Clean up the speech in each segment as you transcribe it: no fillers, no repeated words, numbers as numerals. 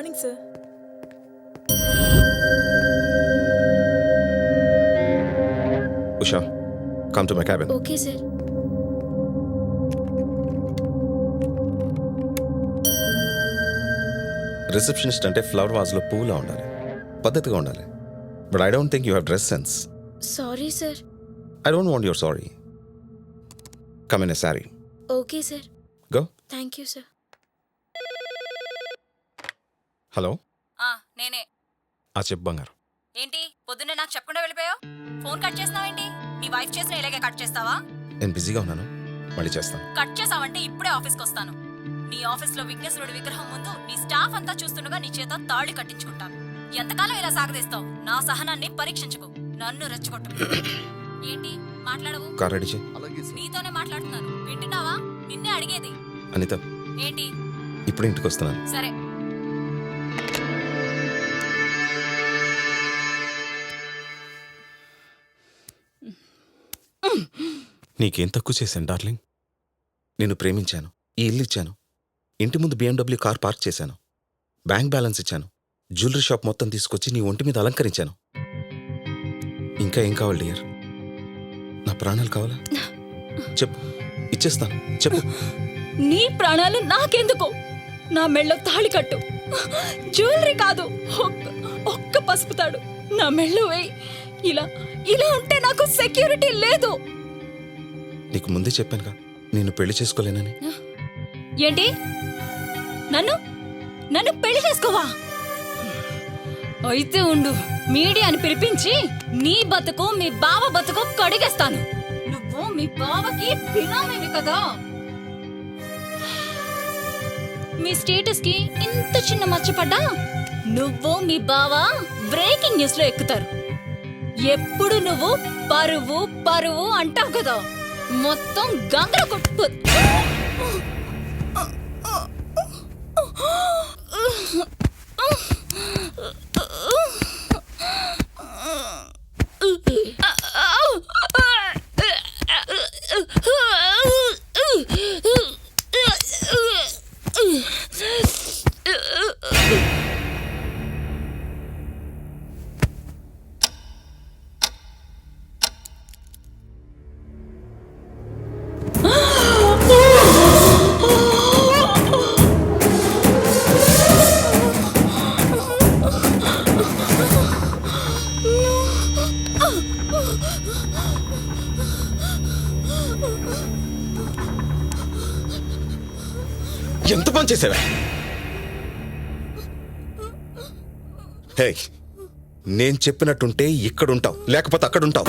Morning sir. Usha, come to my cabin. Okay sir. Receptionist అంటే flower వాజ్లో పువ్వులా ఉండాలి, పద్ధతిగా ఉండాలి. But I don't think you have dress sense. Sorry sir. I don't want your sorry. Come in a sari. Okay sir. Go. Thank you sir. Hello. నేనే. చెప్పు బంగారు. ఏంటి పొద్దున్నే నాకు చెప్పకుండా వెళ్ళిపోయావు? ఫోన్ కట్ చేస్తున్నావేంటి? నీ వైఫ్ చేసిన ఇలాగే కట్ చేస్తావా? నేను బిజీగా ఉన్నాను, మళ్ళీ చేస్తాను. కట్ చేసావంటే ఇప్పుడే ఆఫీస్కి వస్తాను. నీ ఆఫీస్లో విఘ్నేశ్వరుడి విగ్రహం ముందు నీ స్టాఫ్ అంతా చూస్తుండగా నీ చేత తాళి కట్టించుకుంటాను. ఎంతకాలం ఇలా సాగదీస్తావు? నా సహనాన్ని పరీక్షించుకో, నన్ను రెచ్చగొట్టు. ఏంటి మాట్లాడవు? కార్ రెడీ చేయి. నీతోనే మాట్లాడుతున్నాను, వింటున్నావా? నిన్నే అడిగేది. అనిత, ఏంటి? ఇప్పుడు ఇంటికి వస్తున్నాను. సరే. నీకేం తక్కువ చేశాను డార్లింగ్? నిన్ను ప్రేమించాను, ఈ ఇల్లు ఇచ్చాను, ఇంటి ముందు BMW కార్ పార్క్ చేశాను, బ్యాంక్ బ్యాలెన్స్ ఇచ్చాను, జ్యువెలరీ షాప్ మొత్తం తీసుకొచ్చి నీ ఒంటి మీద అలంకరించాను. ఇంకా ఏం కావాలి డియర్? నా ప్రాణాలు కావాలా? చెప్పు, ఇచ్చేస్తాను. చెప్పు. నీ ప్రాణాలు నాకెందుకు? నా మెళ్ళో తాళి కట్టు, జ్యువెలరీ కాదు, ఒక్క పసుపు తాడు నా మెళ్ళో వేయి. ఇలా ఇలా ఉంటే నాకు సెక్యూరిటీ లేదు. నీకు ముందే చెప్పానుగా నేను పెళ్లి చేసుకోలేనని. ఏంటి? నన్ను నన్ను పెళ్లి చేసుకోవా? అయితే ఉండు, మీడియాని పిలిపించి నీ బతుకు మీ బావ బతుకు కడిగేస్తాను. నువ్వు మీ బావకి బినామీవి కదా. మీ స్టేటస్ కి ఇంత చిన్న మచ్చపడ్డా నువ్వు మీ బావ బ్రేకింగ్ న్యూస్ లో ఎక్కుతారు. ఎప్పుడు నువ్వు పరువు పరువు అంటావు కదా, మొత్తం గంగర కొట్టు. ఎంత పని చేసావా? హే, నేను చెప్పినట్టుంటే ఇక్కడుంటావు, లేకపోతే అక్కడుంటావు.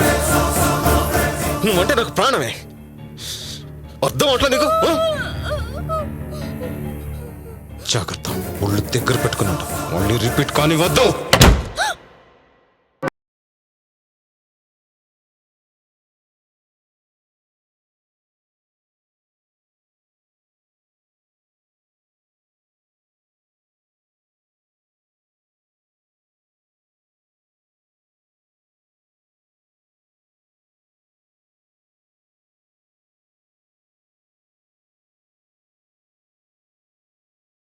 నువ్వంటే నాకు ప్రాణమే. అర్థం అట్లా నీకు? జాగ్రత్త, ఒళ్ళు దగ్గర పెట్టుకుని ఉంటావు. మళ్ళీ రిపీట్ కానీ వద్దు.